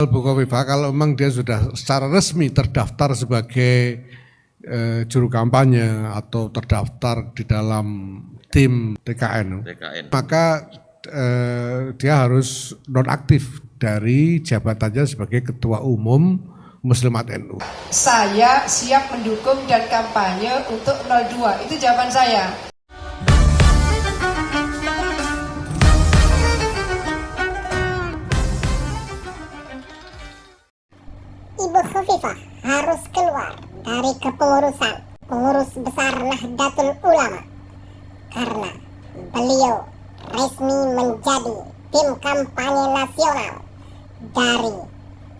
Bukovifa kalau memang dia sudah secara resmi terdaftar sebagai juru kampanye atau terdaftar di dalam tim TKN. Maka dia harus nonaktif dari jabatannya sebagai Ketua Umum Muslimat NU. Saya siap mendukung dan kampanye untuk 02, itu jawaban saya. Ibu Khofifah harus keluar dari kepengurusan pengurus besar Nahdlatul Ulama karena beliau resmi menjadi tim kampanye nasional dari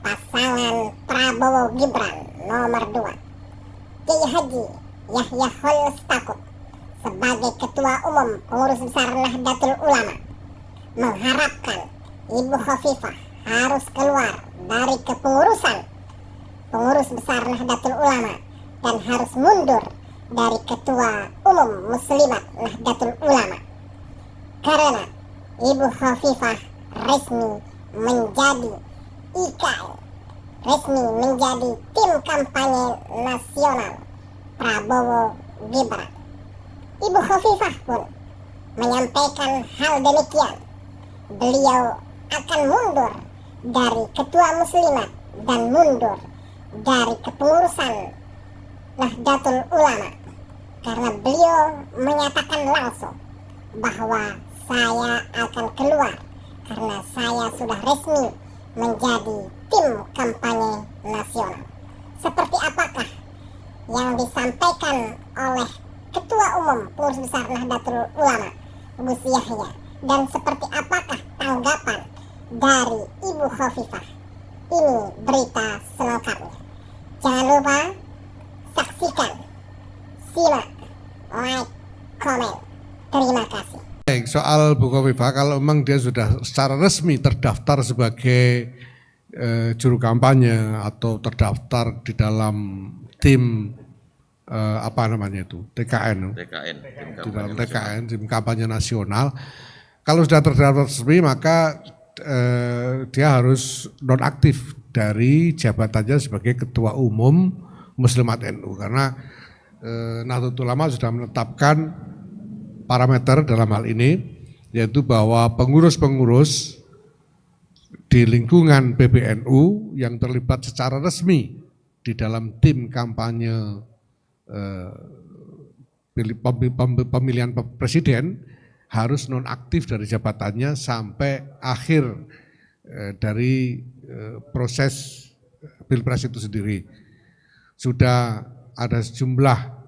pasangan Prabowo Gibran nomor 2. Kiai Haji Yahya Khalil Stakuf sebagai Ketua Umum Pengurus Besar Nahdlatul Ulama mengharapkan Ibu Khofifah harus keluar dari kepengurusan Pengurus Besar Nahdlatul Ulama dan harus mundur dari Ketua Umum Muslimat Nahdlatul Ulama karena Ibu Khofifah resmi menjadi IKN, resmi menjadi tim kampanye nasional Prabowo Gibran. Ibu Khofifah pun menyampaikan hal demikian. Beliau akan mundur dari Ketua Muslimat dan mundur dari kepengurusan Nahdlatul Ulama karena beliau menyatakan langsung bahwa saya akan keluar karena saya sudah resmi menjadi tim kampanye nasional. Seperti apakah yang disampaikan oleh Ketua Umum Pengurus Besar Nahdlatul Ulama Gus Yahya, dan seperti apakah tanggapan dari Ibu Khofifah? Ini berita selengkapnya. Jangan lupa saksikan, simak, like, komen. Terima kasih. Baik, soal Bukovifa kalau memang dia sudah secara resmi terdaftar sebagai juru kampanye atau terdaftar di dalam tim TKN, di dalam TKN, tim kampanye nasional. Kalau sudah terdaftar resmi maka dia harus nonaktif dari jabatannya sebagai Ketua Umum Muslimat NU karena Nahdlatul Ulama sudah menetapkan parameter dalam hal ini, yaitu bahwa pengurus-pengurus di lingkungan PBNU yang terlibat secara resmi di dalam tim kampanye pemilihan presiden harus nonaktif dari jabatannya sampai akhir dari proses pilpres itu sendiri. Sudah ada sejumlah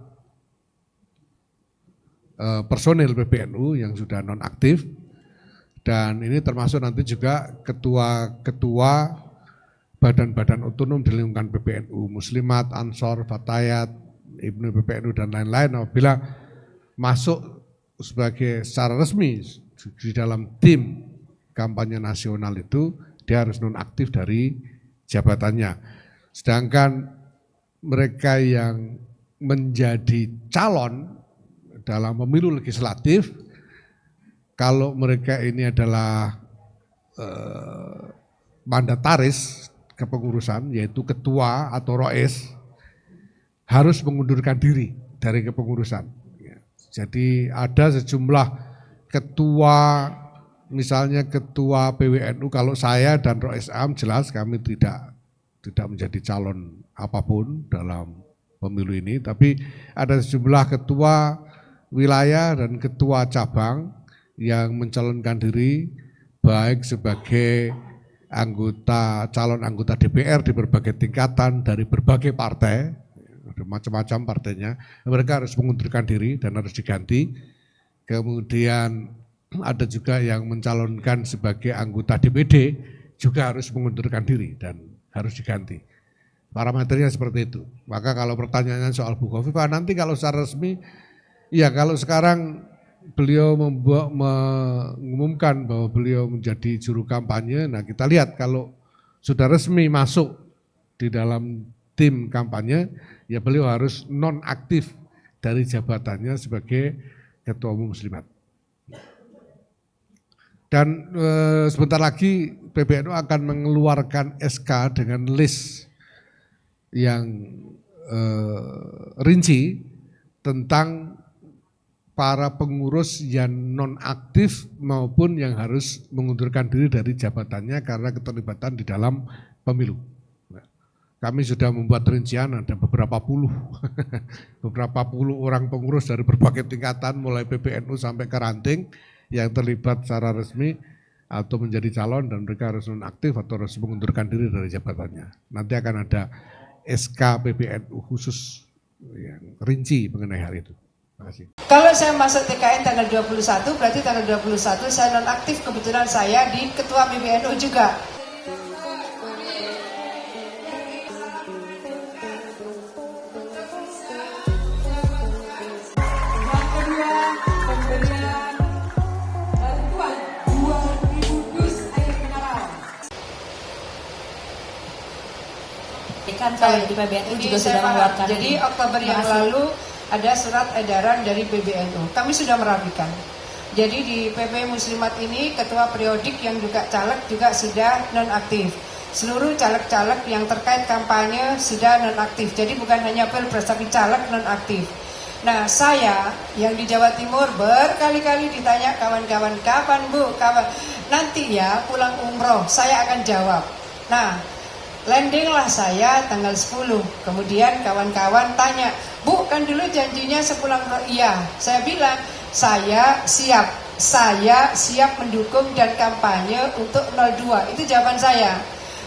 personil PBNU yang sudah nonaktif dan ini termasuk nanti juga ketua-ketua badan-badan otonom di lingkungan PBNU, Muslimat, Ansor, Fatayat, Ibnu PBNU dan lain-lain apabila masuk sebagai secara resmi di dalam tim kampanye nasional itu dia harus nonaktif dari jabatannya. Sedangkan mereka yang menjadi calon dalam pemilu legislatif, kalau mereka ini adalah mandataris kepengurusan, yaitu ketua atau rois, harus mengundurkan diri dari kepengurusan. Jadi ada sejumlah ketua, misalnya ketua PWNU, kalau saya dan rois am jelas kami tidak menjadi calon apapun dalam pemilu ini, tapi ada sejumlah ketua wilayah dan ketua cabang yang mencalonkan diri baik sebagai calon anggota DPR di berbagai tingkatan dari berbagai partai, ada macam-macam partainya, mereka harus mengundurkan diri dan harus diganti. Kemudian ada juga yang mencalonkan sebagai anggota DPD juga harus mengundurkan diri dan harus diganti. Parameternya seperti itu. Maka kalau pertanyaannya soal Bu Khofifah, nanti kalau secara resmi, ya kalau sekarang beliau mengumumkan bahwa beliau menjadi juru kampanye, nah kita lihat kalau sudah resmi masuk di dalam tim kampanye, ya beliau harus nonaktif dari jabatannya sebagai Ketua Umum Muslimat. Dan sebentar lagi PBNU akan mengeluarkan SK dengan list yang rinci tentang para pengurus yang non-aktif maupun yang harus mengundurkan diri dari jabatannya karena keterlibatan di dalam pemilu. Kami sudah membuat rincian, ada beberapa puluh orang pengurus dari berbagai tingkatan mulai PBNU sampai ke ranting yang terlibat secara resmi atau menjadi calon dan mereka harus non-aktif atau harus mengundurkan diri dari jabatannya. Nanti akan ada SK PBNU khusus yang rinci mengenai hal itu. Kalau saya masuk TKN tanggal 21, berarti tanggal 21 saya nonaktif, kebetulan saya di Ketua PBNU juga. Kan kalau di PBNU juga sudah mengeluarkan. Jadi Oktober yang lalu ada surat edaran dari PBNU. Kami sudah merapikan. Jadi di PP Muslimat ini ketua periodik yang juga caleg juga sudah nonaktif. Seluruh caleg-caleg yang terkait kampanye sudah nonaktif. Jadi bukan hanya pilpres tapi caleg nonaktif. Nah saya yang di Jawa Timur berkali-kali ditanya kawan-kawan, kapan Bu? Kapan? Nanti ya pulang umroh saya akan jawab. Nah landinglah saya tanggal 10. Kemudian kawan-kawan tanya, Bu kan dulu janjinya sepulang umroh. Iya, saya bilang saya siap mendukung dan kampanye untuk 02. Itu jawaban saya.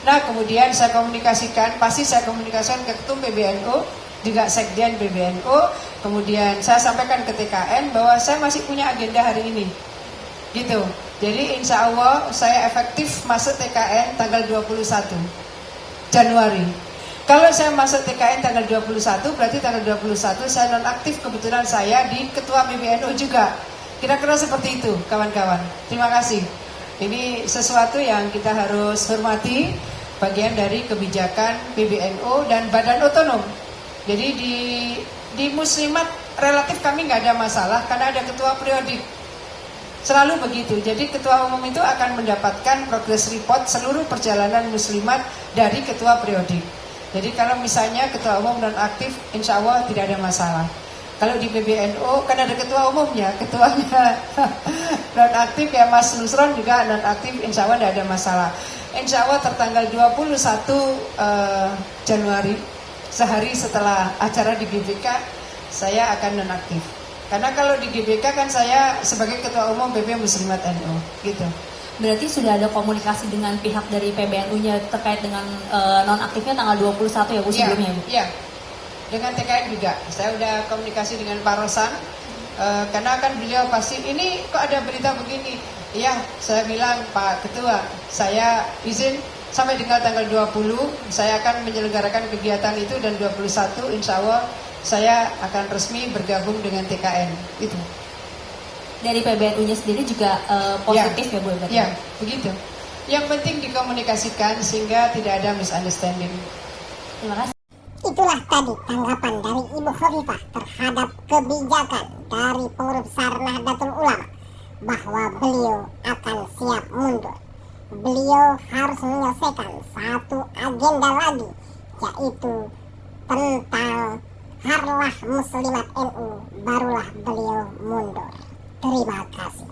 Nah kemudian saya komunikasikan, pasti saya komunikasikan ke Ketum PBNU, juga Sekjen PBNU. Kemudian saya sampaikan ke TKN bahwa saya masih punya agenda hari ini. Gitu. Jadi insya Allah saya efektif masuk TKN tanggal 21 Januari. Kalau saya masuk TKN tanggal 21, berarti tanggal 21 saya nonaktif, kebetulan saya di Ketua PBNU juga. Kira-kira seperti itu kawan-kawan. Terima kasih. Ini sesuatu yang kita harus hormati, bagian dari kebijakan PBNU dan badan otonom. Jadi di Muslimat relatif kami nggak ada masalah karena ada ketua periodik. Selalu begitu. Jadi ketua umum itu akan mendapatkan progress report seluruh perjalanan Muslimat dari ketua periodik. Jadi kalau misalnya ketua umum non-aktif, insya Allah tidak ada masalah. Kalau di PBNU kan ada ketua umumnya, ketuanya non-aktif ya Mas Nusron juga non-aktif, insya Allah tidak ada masalah. Insya Allah tertanggal 21 Januari, sehari setelah acara di GBK, saya akan non-aktif. Karena kalau di GBK kan saya sebagai Ketua Umum PP Muslimat NU, gitu. Berarti sudah ada komunikasi dengan pihak dari PBNU-nya terkait dengan nonaktifnya tanggal 21 ya Bu sebelumnya? Iya, dengan TKN juga. Saya udah komunikasi dengan Pak Rosan, karena kan beliau pasti, ini kok ada berita begini. Iya, saya bilang Pak Ketua, saya izin sampai dengan tanggal 20, saya akan menyelenggarakan kegiatan itu dan 21 insya Allah saya akan resmi bergabung dengan TKN itu. Dari PBNU-nya sendiri juga positif ya Bu? Iya, begitu. Yang penting dikomunikasikan sehingga tidak ada misunderstanding. Terima kasih. Itulah tadi tanggapan dari Ibu Khofifah terhadap kebijakan dari pengurus besar Nahdlatul Ulama bahwa beliau akan siap mundur. Beliau harus menyelesaikan satu agenda lagi, yaitu tentang Harlah Muslimat NU, barulah beliau mundur. Terima kasih.